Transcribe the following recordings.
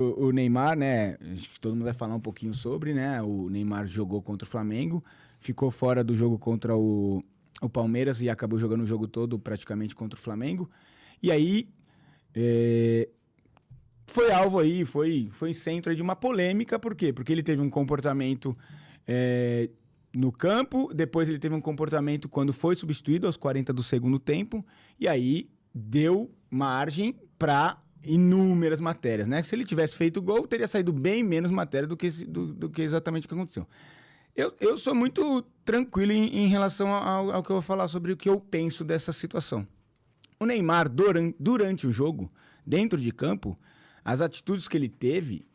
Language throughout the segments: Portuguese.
O Neymar, né? Acho que todo mundo vai falar um pouquinho sobre, né? O Neymar jogou contra o Flamengo, ficou fora do jogo contra o Palmeiras e acabou jogando o jogo todo praticamente contra o Flamengo. E aí é, foi alvo aí, foi centro aí de uma polêmica, por quê? Porque ele teve um comportamento é, no campo, depois ele teve um comportamento quando foi substituído aos 40 do segundo tempo, e aí deu margem para inúmeras matérias, né? Se ele tivesse feito gol, teria saído bem menos matéria do que exatamente o que aconteceu. Eu sou muito tranquilo em relação ao que eu vou falar sobre o que eu penso dessa situação. O Neymar, durante o jogo, dentro de campo, as atitudes que ele teve,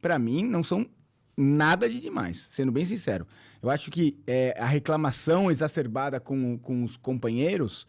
para mim, não são nada de demais, sendo bem sincero. Eu acho que a reclamação exacerbada com os companheiros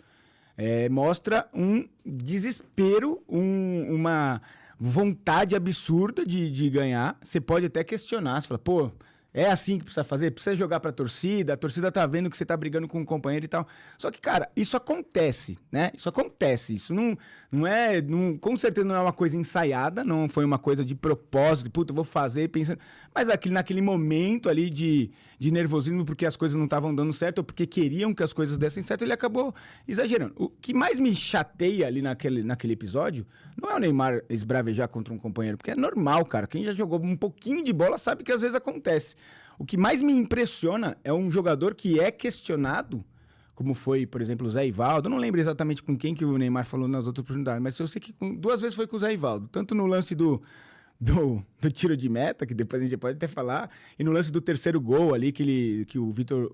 mostra um desespero, uma vontade absurda de ganhar. Você pode até questionar, você fala, pô, é assim que precisa fazer? Precisa jogar pra torcida, a torcida tá vendo que você tá brigando com um companheiro e tal. Só que, cara, isso acontece, né? Isso acontece. Isso não é. Com certeza não é uma coisa ensaiada, não foi uma coisa de propósito, puta, eu vou fazer pensando. Mas naquele momento ali de nervosismo, porque as coisas não estavam dando certo, ou porque queriam que as coisas dessem certo, ele acabou exagerando. O que mais me chateia ali naquele episódio não é o Neymar esbravejar contra um companheiro, porque é normal, cara. Quem já jogou um pouquinho de bola sabe que às vezes acontece. O que mais me impressiona é um jogador que é questionado, como foi, por exemplo, o Zé Ivaldo. Eu não lembro exatamente com quem que o Neymar falou nas outras oportunidades, mas eu sei que duas vezes foi com o Zé Ivaldo. Tanto no lance do tiro de meta, que depois a gente pode até falar, e no lance do terceiro gol ali, que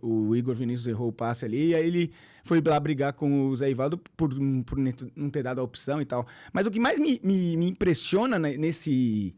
o Igor Vinícius errou o passe ali, e aí ele foi lá brigar com o Zé Ivaldo por não ter dado a opção e tal. Mas o que mais me impressiona nesse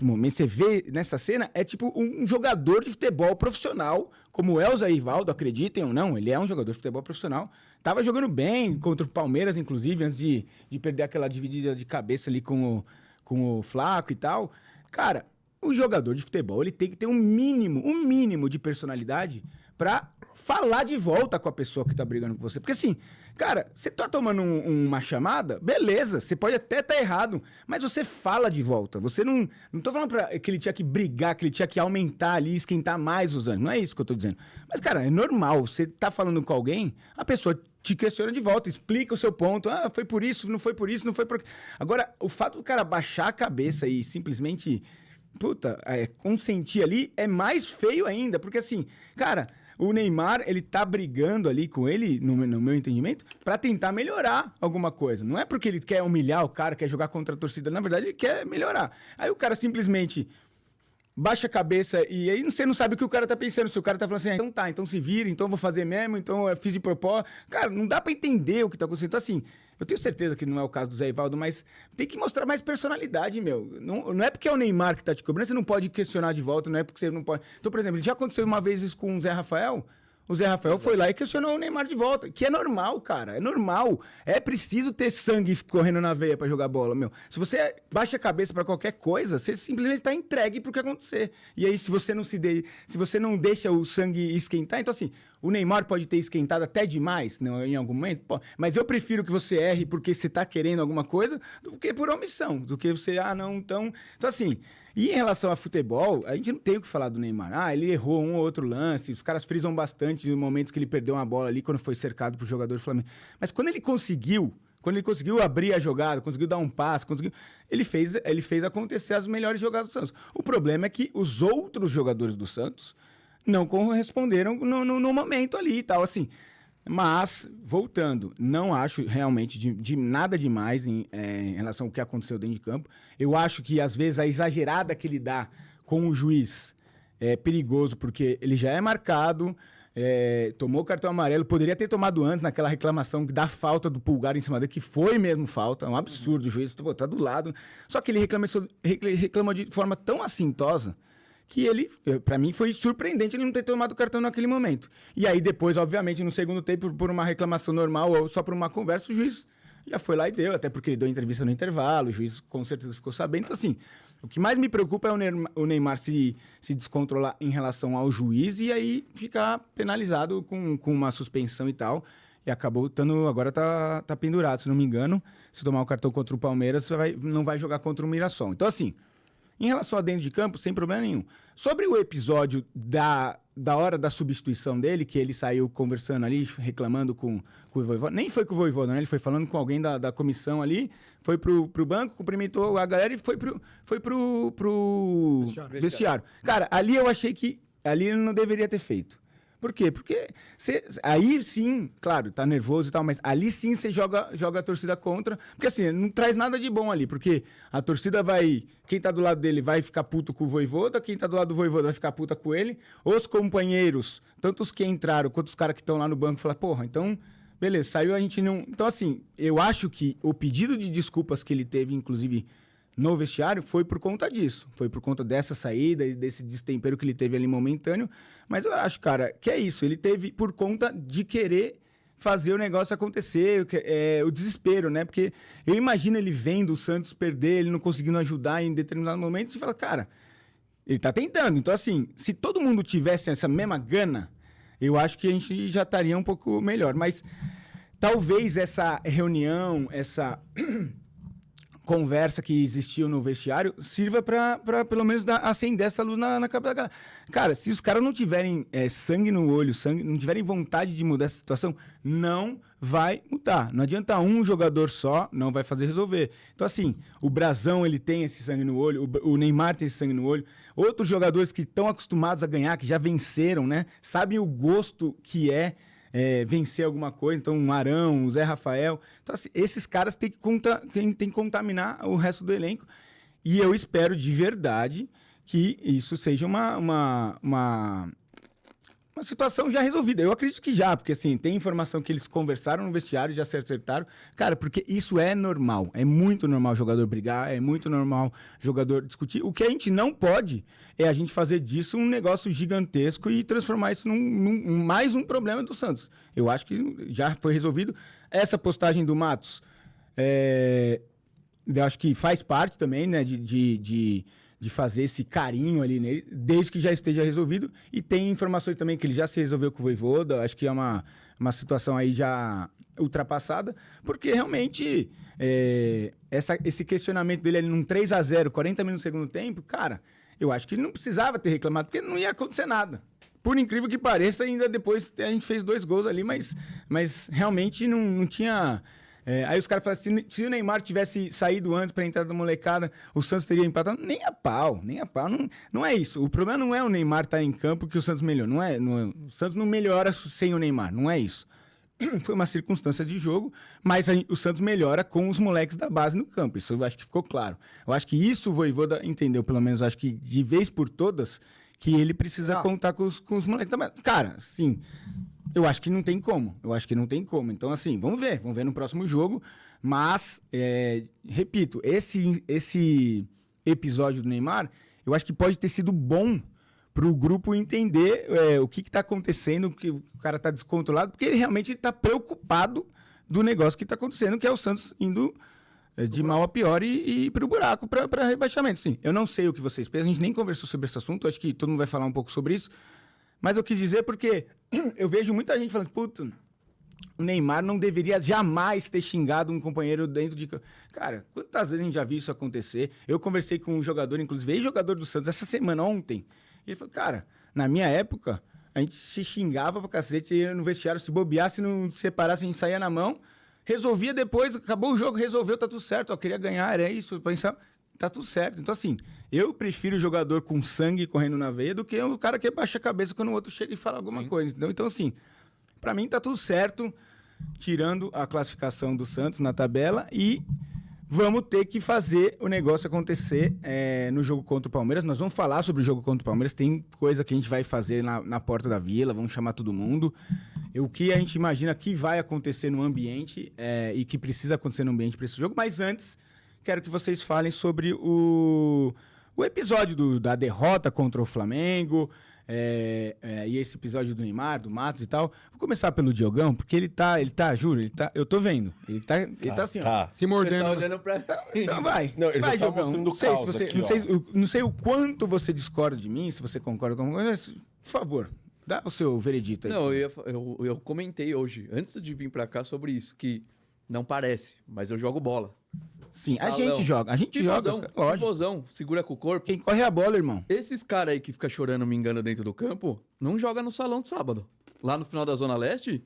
momento, você vê nessa cena, é tipo um jogador de futebol profissional, como é o Zé Ivaldo, acreditem ou não, ele é um jogador de futebol profissional, tava jogando bem contra o Palmeiras, inclusive, antes de perder aquela dividida de cabeça ali com o Flaco e tal. Cara, o jogador de futebol, ele tem que ter um mínimo de personalidade pra falar de volta com a pessoa que tá brigando com você. Porque assim, cara, você tá tomando uma chamada, beleza, você pode até estar errado, mas você fala de volta. Você não tô falando que ele tinha que brigar, que ele tinha que aumentar ali, esquentar mais os ânimos. Não é isso que eu tô dizendo. Mas, cara, é normal. Você tá falando com alguém, a pessoa te questiona de volta, explica o seu ponto. Ah, foi por isso, não foi por isso, não foi por... Agora, o fato do cara baixar a cabeça e simplesmente, consentir ali é mais feio ainda. Porque assim, cara, o Neymar, ele tá brigando ali com ele, no meu entendimento, pra tentar melhorar alguma coisa. Não é porque ele quer humilhar o cara, quer jogar contra a torcida. Na verdade, ele quer melhorar. Aí o cara simplesmente baixa a cabeça e aí você não sabe o que o cara tá pensando. Se o cara tá falando assim, então se vira, então eu vou fazer mesmo, então eu fiz de propósito. Cara, não dá pra entender o que tá acontecendo. Então assim, eu tenho certeza que não é o caso do Zé Ivaldo, mas tem que mostrar mais personalidade, meu. Não é porque é o Neymar que tá te cobrando, você não pode questionar de volta, não é porque você não pode... Então, por exemplo, já aconteceu uma vez isso com o Zé Rafael. O Zé Rafael foi lá e questionou o Neymar de volta, que é normal, cara, é normal. É preciso ter sangue correndo na veia pra jogar bola, meu. Se você baixa a cabeça pra qualquer coisa, você simplesmente tá entregue pro que acontecer. E aí, se você não deixa o sangue esquentar, então assim, o Neymar pode ter esquentado até demais, não, em algum momento, mas eu prefiro que você erre porque você tá querendo alguma coisa do que por omissão, do que você, então assim... E em relação a futebol, a gente não tem o que falar do Neymar. Ele errou um ou outro lance, os caras frisam bastante nos momentos que ele perdeu uma bola ali, quando foi cercado por jogador do Flamengo. Mas quando ele conseguiu abrir a jogada, conseguiu dar um passe, ele fez acontecer as melhores jogadas do Santos. O problema é que os outros jogadores do Santos não corresponderam no momento ali e tal, assim... Mas, voltando, não acho realmente de nada demais em relação ao que aconteceu dentro de campo. Eu acho que, às vezes, a exagerada que ele dá com o juiz é perigoso, porque ele já é marcado, tomou cartão amarelo, poderia ter tomado antes naquela reclamação da falta do Pulgar em cima dele, que foi mesmo falta, é um absurdo, o juiz tá do lado. Só que ele reclamou de forma tão assintosa que pra mim, foi surpreendente ele não ter tomado o cartão naquele momento. E aí depois, obviamente, no segundo tempo, por uma reclamação normal ou só por uma conversa, o juiz já foi lá e deu, até porque ele deu entrevista no intervalo, o juiz com certeza ficou sabendo. Então, assim, o que mais me preocupa é o Neymar se descontrolar em relação ao juiz e aí ficar penalizado com uma suspensão e tal. e acabou agora tá pendurado, se não me engano. Se tomar o cartão contra o Palmeiras, não vai jogar contra o Mirassol. Então, assim, em relação a dentro de campo, sem problema nenhum. Sobre o episódio da hora da substituição dele, que ele saiu conversando ali, reclamando com o Vojvoda. Nem foi com o Vojvoda, né? Ele foi falando com alguém da comissão ali, foi pro banco, cumprimentou a galera e foi pro vestiário. Cara, ali eu achei que ali ele não deveria ter feito. Por quê? Porque aí sim, claro, tá nervoso e tal, mas ali sim você joga a torcida contra. Porque assim, não traz nada de bom ali, porque a torcida vai... Quem tá do lado dele vai ficar puto com o Vojvoda, quem tá do lado do Vojvoda vai ficar puta com ele. Os companheiros, tanto os que entraram quanto os caras que estão lá no banco, falam, porra, então... Beleza, saiu, a gente não... Então assim, eu acho que o pedido de desculpas que ele teve, inclusive... no vestiário, foi por conta disso. Foi por conta dessa saída e desse destempero que ele teve ali momentâneo. Mas eu acho, cara, que é isso. Ele teve por conta de querer fazer o negócio acontecer, o desespero, né? Porque eu imagino ele vendo o Santos perder, ele não conseguindo ajudar em determinados momentos, e fala, cara, ele tá tentando. Então, assim, se todo mundo tivesse essa mesma gana, eu acho que a gente já estaria um pouco melhor. Mas talvez essa reunião, essa... conversa que existiu no vestiário sirva para pelo menos acender essa luz na cabeça da galera. Cara, se os caras não tiverem sangue no olho, não tiverem vontade de mudar essa situação, não vai mudar. Não adianta um jogador só, não vai fazer resolver. Então, assim, o Brazão, ele tem esse sangue no olho, o Neymar tem esse sangue no olho, outros jogadores que estão acostumados a ganhar, que já venceram, né? Sabem o gosto que é vencer alguma coisa, então um Arão, um Zé Rafael. Então, assim, esses caras têm que contaminar o resto do elenco. E eu espero de verdade que isso seja uma situação já resolvida. Eu acredito que já, porque assim, tem informação que eles conversaram no vestiário, já se acertaram. Cara, porque isso é normal. É muito normal o jogador brigar, é muito normal o jogador discutir. O que a gente não pode é a gente fazer disso um negócio gigantesco e transformar isso num mais um problema do Santos. Eu acho que já foi resolvido. Essa postagem do Matos, eu acho que faz parte também, né, de fazer esse carinho ali nele, desde que já esteja resolvido. E tem informações também que ele já se resolveu com o Vojvoda, acho que é uma situação aí já ultrapassada, porque realmente esse questionamento dele ali num 3-0, 40 minutos no segundo tempo, cara, eu acho que ele não precisava ter reclamado, porque não ia acontecer nada. Por incrível que pareça, ainda depois a gente fez 2 gols ali, mas realmente não tinha... aí os caras falam assim, se o Neymar tivesse saído antes para entrar da molecada, o Santos teria empatado. Nem a pau. Não é isso. O problema não é o Neymar estar em campo que o Santos melhorou. O Santos não melhora sem o Neymar. Não é isso. Foi uma circunstância de jogo, mas o Santos melhora com os moleques da base no campo. Isso eu acho que ficou claro. Eu acho que isso o Vojvoda entendeu, pelo menos, acho que de vez por todas, que ele precisa contar com os moleques da base. Cara, sim... Eu acho que não tem como. Então, assim, vamos ver no próximo jogo. Mas, repito, esse episódio do Neymar, eu acho que pode ter sido bom para o grupo entender o que está acontecendo, que o cara está descontrolado, porque ele realmente está preocupado do negócio que está acontecendo, que é o Santos indo de mal a pior e para o buraco, para rebaixamento. Sim, eu não sei o que vocês pensam, a gente nem conversou sobre esse assunto, acho que todo mundo vai falar um pouco sobre isso. Mas eu quis dizer porque eu vejo muita gente falando, puta, o Neymar não deveria jamais ter xingado um companheiro dentro de... Cara, quantas vezes a gente já viu isso acontecer? Eu conversei com um jogador, inclusive, ex-jogador do Santos, essa semana, ontem. E ele falou, cara, na minha época, a gente se xingava pra cacete, ia no vestiário, se bobeasse, se não separasse, a gente saía na mão, resolvia depois, acabou o jogo, resolveu, tá tudo certo, ó, queria ganhar, era isso, pensar... Tá tudo certo. Então, assim, eu prefiro o jogador com sangue correndo na veia do que o cara que baixa a cabeça quando o outro chega e fala alguma coisa. Entendeu? Então, assim, pra mim tá tudo certo, tirando a classificação do Santos na tabela, e vamos ter que fazer o negócio acontecer no jogo contra o Palmeiras. Nós vamos falar sobre o jogo contra o Palmeiras, tem coisa que a gente vai fazer na porta da Vila, vamos chamar todo mundo. O que a gente imagina que vai acontecer no ambiente e que precisa acontecer no ambiente para esse jogo, mas antes... Quero que vocês falem sobre o episódio da derrota contra o Flamengo e esse episódio do Neymar, do Matos e tal. Vou começar pelo Diogão, porque juro, eu tô vendo. Ele tá assim, ó, se mordendo. Ele tá olhando pra mim. Então vai. Não, ele vai, já tá Diogão. mostrando o caos aqui, não sei o quanto você discorda de mim, se você concorda com alguma coisa, por favor. Dá o seu veredito aí. Não, eu comentei hoje, antes de vir pra cá, sobre isso, que não parece, mas eu jogo bola. Sim, a Salão. gente joga. A gente Pivôzão, joga, lógico. pivôzão, segura com o corpo. Quem corre é a bola, irmão. Esses caras aí que ficam chorando, me engano, dentro do campo, não joga no salão de sábado. Lá no final da Zona Leste,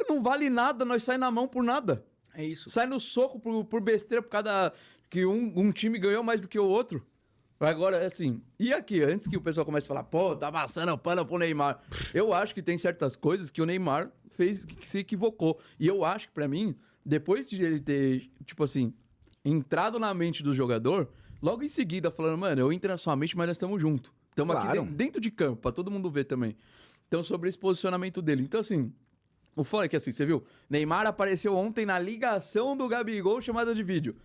não vale nada, nós sai na mão por nada. É isso. Sai no soco por besteira, por causa que um time ganhou mais do que o outro. Agora, assim, e aqui, antes que o pessoal comece a falar, pô, tá passando pano pro Neymar. Eu acho que tem certas coisas que o Neymar fez que se equivocou. E eu acho que, pra mim, depois de ele ter, tipo assim, entrado na mente do jogador, logo em seguida, falando, mano, eu entro na sua mente, mas nós estamos juntos. Estamos Claro. aqui dentro de campo, pra todo mundo ver também. Então, sobre esse posicionamento dele. Então, assim, o foda é que, assim, você viu? Neymar apareceu ontem na ligação do Gabigol, chamada de vídeo.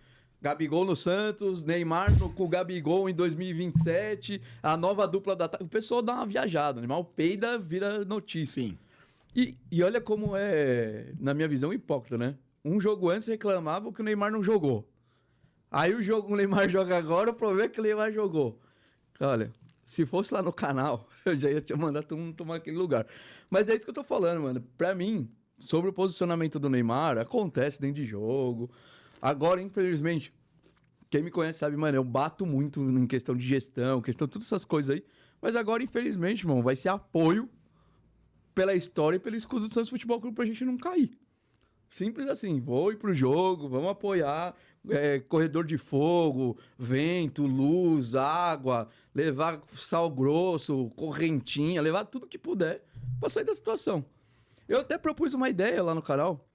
Gabigol no Santos, Neymar com o Gabigol em 2027, a nova dupla da... O pessoal dá uma viajada, o Neymar peida, vira notícia. Sim. E olha como é, na minha visão, hipócrita, né? Um jogo antes reclamava que o Neymar não jogou. Aí o Neymar joga agora, o problema é que o Neymar jogou. Olha, se fosse lá no canal, eu já ia te mandar todo mundo tomar aquele lugar. Mas é isso que eu tô falando, mano. Pra mim, sobre o posicionamento do Neymar, acontece dentro de jogo. Agora, infelizmente, quem me conhece sabe, mano, eu bato muito em questão de gestão, questão de todas essas coisas aí. Mas agora, infelizmente, irmão, vai ser apoio pela história e pelo escudo do Santos Futebol Clube pra gente não cair. Simples assim, vou ir pro jogo, vamos apoiar, corredor de fogo, vento, luz, água, levar sal grosso, correntinha, levar tudo que puder pra sair da situação. Eu até propus uma ideia lá no canal.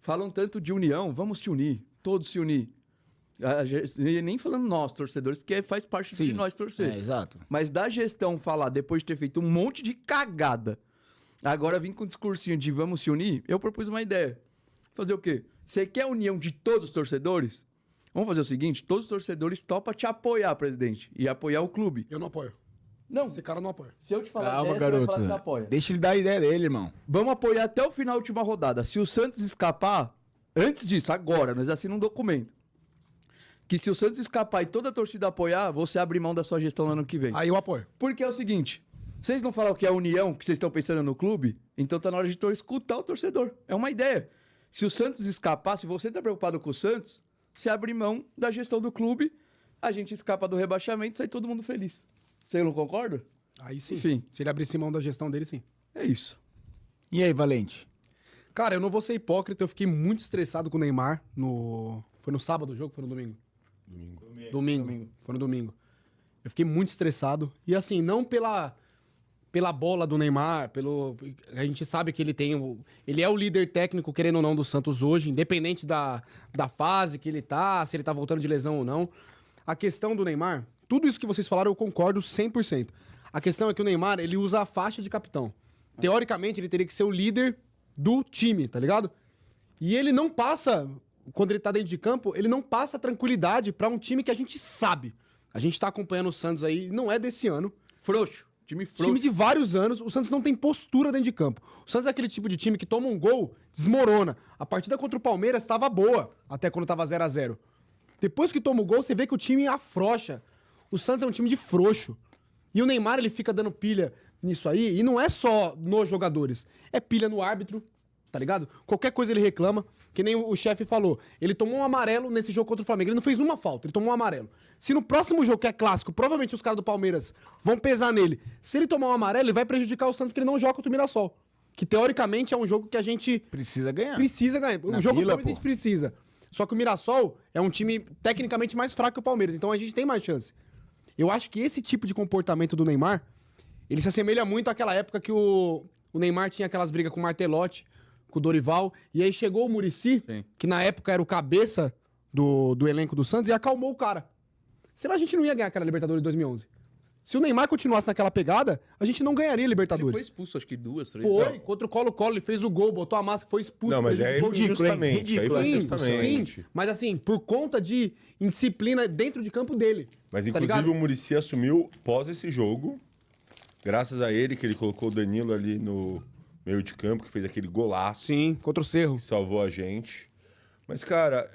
Falam tanto de união, vamos se unir, todos se unir. Nem falando nós, torcedores, porque faz parte de nós torcer. É, exato. Mas da gestão falar, depois de ter feito um monte de cagada, agora vim com um discursinho de vamos se unir, eu propus uma ideia. Fazer o quê? Você quer a união de todos os torcedores? Vamos fazer o seguinte, todos os torcedores topam te apoiar, presidente, e apoiar o clube. Eu não apoio. Não, Esse cara não apoia. se eu te falar Calma, dessa, você vai garoto. falar que você apoia. Deixa ele dar a ideia dele, irmão. Vamos apoiar até o final da última rodada. Se o Santos escapar, antes disso, agora, nós assinamos um documento. Que se o Santos escapar e toda a torcida apoiar, você abre mão da sua gestão no ano que vem. Aí eu apoio. Porque é o seguinte, vocês não falam que é a união que vocês estão pensando no clube? Então tá na hora de escutar o torcedor. É uma ideia. Se o Santos escapar, se você tá preocupado com o Santos, você abre mão da gestão do clube, a gente escapa do rebaixamento e sai todo mundo feliz. Você não concorda? Aí sim. Enfim. Se ele abrisse mão da gestão dele, sim. É isso. E aí, Valente? Cara, eu não vou ser hipócrita, eu fiquei muito estressado com o Neymar no... Foi no sábado o jogo? Foi no domingo? Domingo. Foi no domingo. Eu fiquei muito estressado. E assim, não pela bola do Neymar, a gente sabe que ele é o líder técnico, querendo ou não, do Santos hoje, independente da fase que ele tá, se ele tá voltando de lesão ou não. A questão do Neymar, tudo isso que vocês falaram eu concordo 100%. A questão é que o Neymar, ele usa a faixa de capitão. Teoricamente, ele teria que ser o líder do time, tá ligado? E ele não passa, quando ele tá dentro de campo, ele não passa tranquilidade pra um time que a gente sabe. A gente tá acompanhando o Santos aí, não é desse ano. Frouxo. Time frouxo. Time de vários anos, o Santos não tem postura dentro de campo. O Santos é aquele tipo de time que toma um gol, desmorona. A partida contra o Palmeiras estava boa, até quando tava 0-0. Depois que toma o gol, você vê que o time afrouxa. O Santos é um time de frouxo. E o Neymar, ele fica dando pilha nisso aí, e não é só nos jogadores, é pilha no árbitro, tá ligado? Qualquer coisa ele reclama, que nem o chefe falou. Ele tomou um amarelo nesse jogo contra o Flamengo, ele não fez uma falta, ele tomou um amarelo. Se no próximo jogo, que é clássico, provavelmente os caras do Palmeiras vão pesar nele. Se ele tomar um amarelo, ele vai prejudicar o Santos, porque ele não joga contra o Mirassol. Que teoricamente é um jogo que a gente Precisa ganhar. precisa ganhar. Na O jogo Vila, que a gente pô. precisa. Só que o Mirassol é um time tecnicamente mais fraco que o Palmeiras, então a gente tem mais chance. Eu acho que esse tipo de comportamento do Neymar, ele se assemelha muito àquela época que o Neymar tinha aquelas brigas com o Martelotti, com o Dorival, e aí chegou o Muricy, Sim. que na época era o cabeça do elenco do Santos, e acalmou o cara. Senão a gente não ia ganhar aquela Libertadores de 2011. Se o Neymar continuasse naquela pegada, a gente não ganharia a Ele Libertadores. foi expulso, acho que 2, 3. Foi, contra o Colo-Colo, ele fez o gol, botou a máscara, foi expulso. Não, mas perdeu é o gol. ridículo, hein? justamente. Ridículo. Aí foi Sim, justamente. sim, mas assim, por conta de indisciplina dentro de campo dele. Mas tá inclusive ligado? o Muricy assumiu pós esse jogo, graças a ele, que ele colocou o Danilo ali no meio de campo, que fez aquele golaço, Sim, contra o Cerro. que salvou a gente. Mas, cara,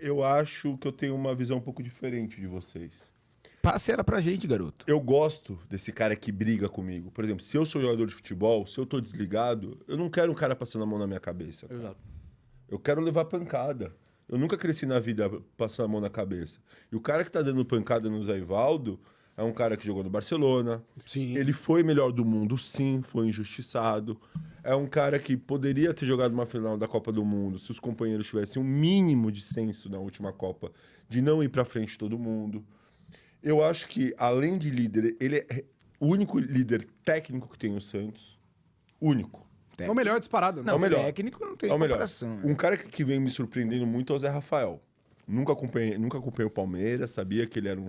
eu acho que eu tenho uma visão um pouco diferente de vocês. Passe ela pra gente, garoto. Eu gosto desse cara que briga comigo. Por exemplo, se eu sou jogador de futebol, se eu tô desligado, eu não quero um cara passando a mão na minha cabeça. Cara. Exato. Eu quero levar pancada. Eu nunca cresci na vida passando a mão na cabeça. E o cara que tá dando pancada no Zé Ivaldo é um cara que jogou no Barcelona. Sim. Ele foi melhor do mundo, sim, foi injustiçado. É um cara que poderia ter jogado uma final da Copa do Mundo se os companheiros tivessem um mínimo de senso na última Copa de não ir pra frente de todo mundo. Eu acho que, além de líder, ele é o único líder técnico que tem o Santos. Único. É o melhor disparado, né? Não, é o melhor. técnico não tem É o melhor. comparação. Um cara que vem me surpreendendo muito é o Zé Rafael. Nunca acompanhei o Palmeiras, sabia que ele era um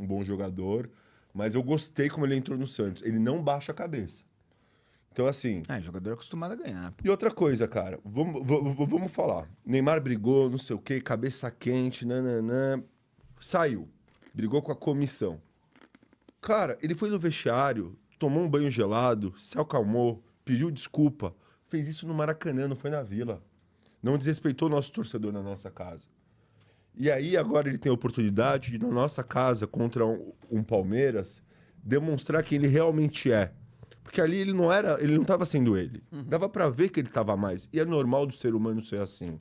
bom jogador, mas eu gostei como ele entrou no Santos. Ele não baixa a cabeça. Então, assim... Jogador acostumado a ganhar. E outra coisa, cara, vamos falar. Neymar brigou, não sei o quê, cabeça quente, nananã. Saiu. Brigou com a comissão. Cara, ele foi no vestiário, tomou um banho gelado, se acalmou, pediu desculpa. Fez isso no Maracanã, não foi na Vila. Não desrespeitou o nosso torcedor na nossa casa. E aí, agora ele tem a oportunidade de, na nossa casa, contra um Palmeiras, demonstrar quem ele realmente é. Porque ali ele não estava sendo ele. Dava pra ver que ele estava mais. E é normal do ser humano ser assim.